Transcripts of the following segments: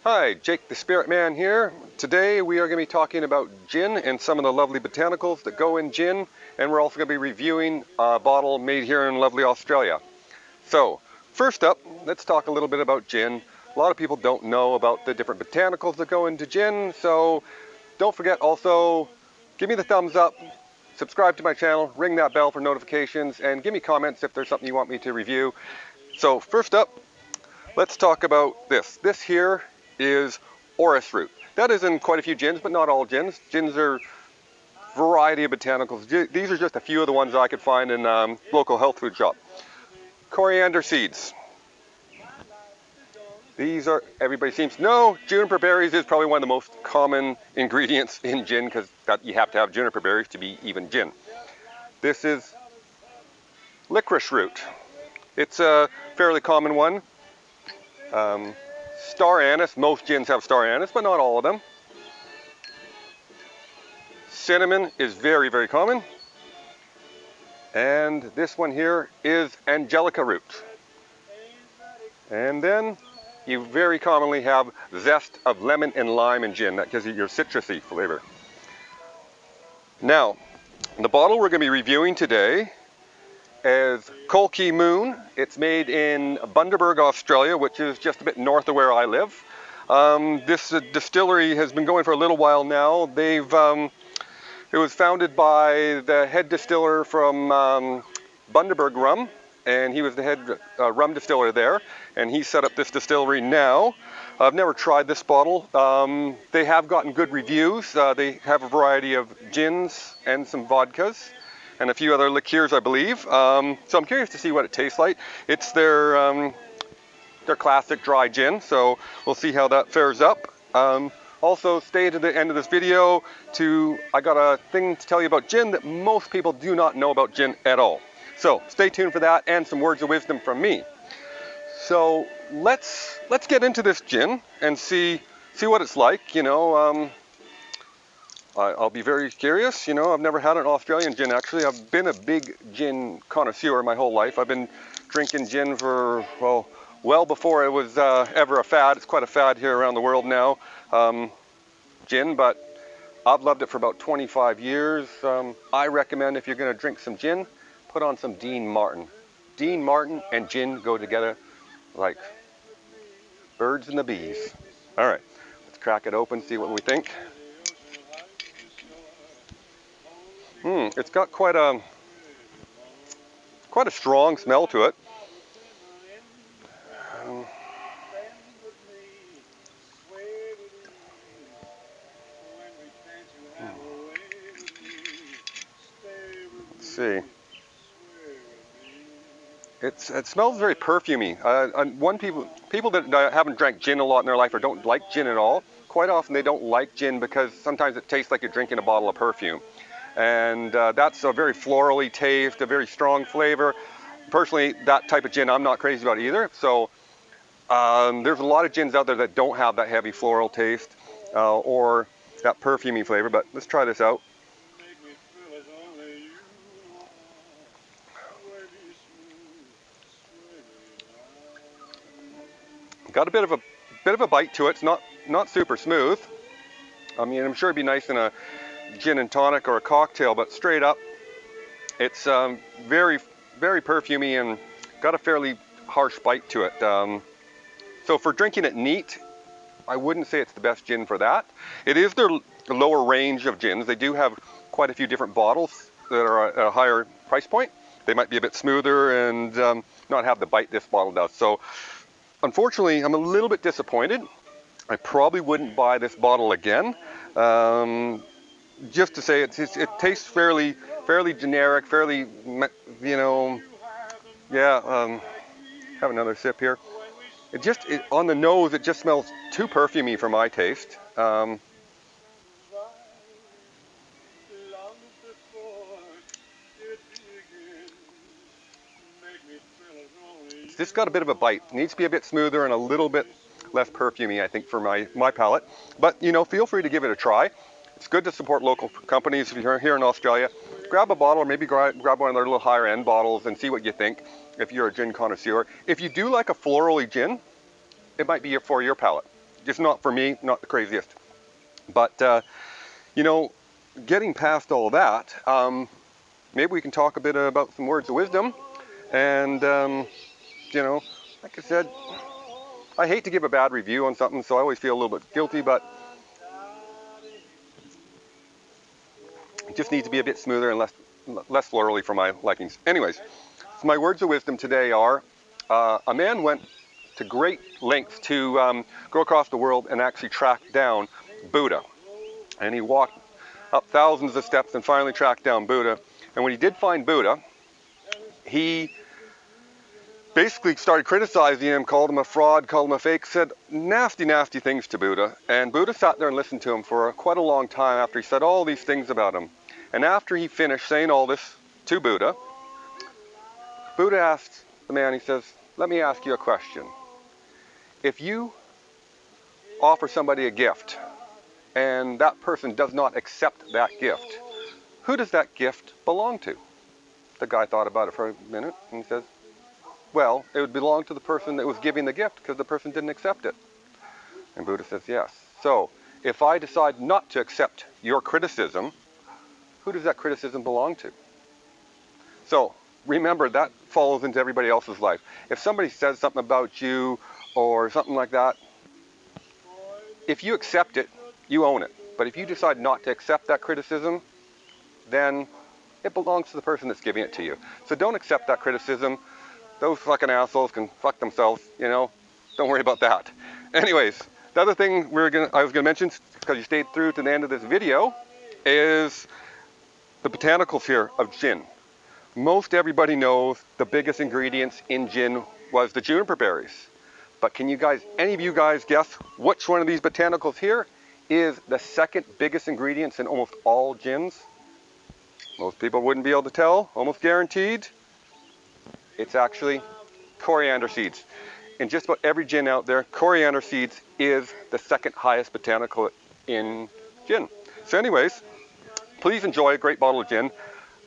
Hi, Jake the Spirit Man here. Today we are going to be talking about gin and some of the lovely botanicals that go in gin, and we're also going to be reviewing a bottle made here in lovely Australia. So, first up, let's talk a little bit about gin. A lot of people don't know about the different botanicals that go into gin, so don't forget also, give me the thumbs up, subscribe to my channel, ring that bell for notifications, and give me comments if there's something you want me to review. So, first up, let's talk about this. This here is Licorice Root. That is in quite a few gins, but not all gins. Gins are a variety of botanicals. These are just a few of the ones I could find in local health food shop. Corriander seeds. These are, everybody seems to know, juniper berries is probably one of the most common ingredients in gin because you have to have juniper berries to be even gin. This is licorice root. It's a fairly common one. Star anise, most gins have star anise, but not all of them. Cinnamon is very, very common. And this one here is angelica root. And then you very commonly have zest of lemon and lime in gin. That gives you your citrusy flavor. Now, the bottle we're going to be reviewing today is Kalki Moon. It's made in Bundaberg, Australia, which is just a bit north of where I live. This distillery has been going for a little while now. It was founded by the head distiller from Bundaberg Rum, and he was the head rum distiller there, and he set up this distillery now. I've never tried this bottle. They have gotten good reviews. They have a variety of gins and some vodkas and a few other liqueurs, I believe. So I'm curious to see what it tastes like. It's their classic dry gin, so we'll see how that fares up. Also, stay to the end of this video I got a thing to tell you about gin that most people do not know about gin at all. So stay tuned for that and some words of wisdom from me. So let's get into this gin and see what it's like. You know, I'll be very curious. You know, I've never had an Australian gin actually. I've been a big gin connoisseur my whole life. I've been drinking gin for, well before it was ever a fad. It's quite a fad here around the world now, gin, but I've loved it for about 25 years. I recommend if you're going to drink some gin, put on some Dean Martin. Dean Martin and gin go together like birds and the bees. All right, let's crack it open, see what we think. It's got quite a strong smell to it. Let's see. It smells very perfumey. People that haven't drank gin a lot in their life or don't like gin at all, quite often they don't like gin because sometimes it tastes like you're drinking a bottle of perfume. And that's a very florally taste, a very strong flavor. Personally, that type of gin I'm not crazy about either. So there's a lot of gins out there that don't have that heavy floral taste or that perfumey flavor, but let's try this out. Got a bit of a bite to it. It's not super smooth. I mean, I'm sure it'd be nice in a gin and tonic or a cocktail, but straight up, it's very, very perfumey and got a fairly harsh bite to it. So for drinking it neat, I wouldn't say it's the best gin for that. It is their lower range of gins. They do have quite a few different bottles that are at a higher price point. They might be a bit smoother and not have the bite this bottle does. So unfortunately, I'm a little bit disappointed. I probably wouldn't buy this bottle again. Just to say, it tastes fairly generic, fairly, you know, yeah. Have another sip here. On the nose, it just smells too perfumey for my taste. It's just got a bit of a bite. It needs to be a bit smoother and a little bit less perfumey, I think, for my palate. But, you know, feel free to give it a try. It's good to support local companies. If you're here in Australia, grab a bottle or maybe grab one of their little higher end bottles and see what you think if you're a gin connoisseur. If you do like a florally gin, it might be for your palate. just not for me, not the craziest. But, you know, getting past all that, maybe we can talk a bit about some words of wisdom. And, you know, like I said, I hate to give a bad review on something, so I always feel a little bit guilty, but it just needs to be a bit smoother and less florally for my likings. Anyways, so my words of wisdom today are, a man went to great lengths to go across the world and actually track down Buddha. And he walked up thousands of steps and finally tracked down Buddha. And when he did find Buddha, he basically started criticizing him, called him a fraud, called him a fake, said nasty, nasty things to Buddha. And Buddha sat there and listened to him for quite a long time after he said all these things about him. And after he finished saying all this to Buddha, Buddha asked the man, he says, let me ask you a question. If you offer somebody a gift and that person does not accept that gift, who does that gift belong to? The guy thought about it for a minute and he says, well, it would belong to the person that was giving the gift because the person didn't accept it. And Buddha says, yes. So if I decide not to accept your criticism, who does that criticism belong to? So remember, that falls into everybody else's life. If somebody says something about you or something like that, if you accept it, you own it. But if you decide not to accept that criticism, then it belongs to the person that's giving it to you. So don't accept that criticism. Those fucking assholes can fuck themselves, you know. Don't worry about that. Anyways, the other thing I was gonna mention, because you stayed through to the end of this video, is the botanicals here of gin. Most everybody knows the biggest ingredients in gin was the juniper berries. But can you guys, any of you guys guess which one of these botanicals here is the second biggest ingredients in almost all gins? Most people wouldn't be able to tell, almost guaranteed. It's actually coriander seeds. In just about every gin out there, coriander seeds is the second highest botanical in gin. So anyways, please enjoy a great bottle of gin.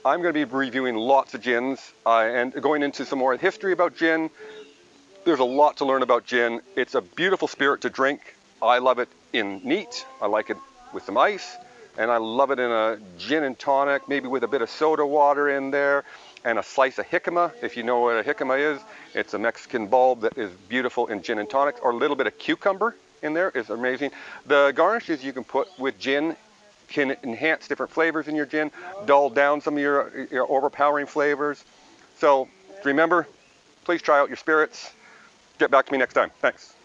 I'm going to be reviewing lots of gins and going into some more history about gin. There's a lot to learn about gin. It's a beautiful spirit to drink. I love it in neat. I like it with some ice. And I love it in a gin and tonic, maybe with a bit of soda water in there and a slice of jicama. If you know what a jicama is, it's a Mexican bulb that is beautiful in gin and tonics, or a little bit of cucumber in there is amazing. The garnishes you can put with gin can enhance different flavors in your gin, dull down some of your overpowering flavors. So remember, please try out your spirits. Get back to me next time. Thanks.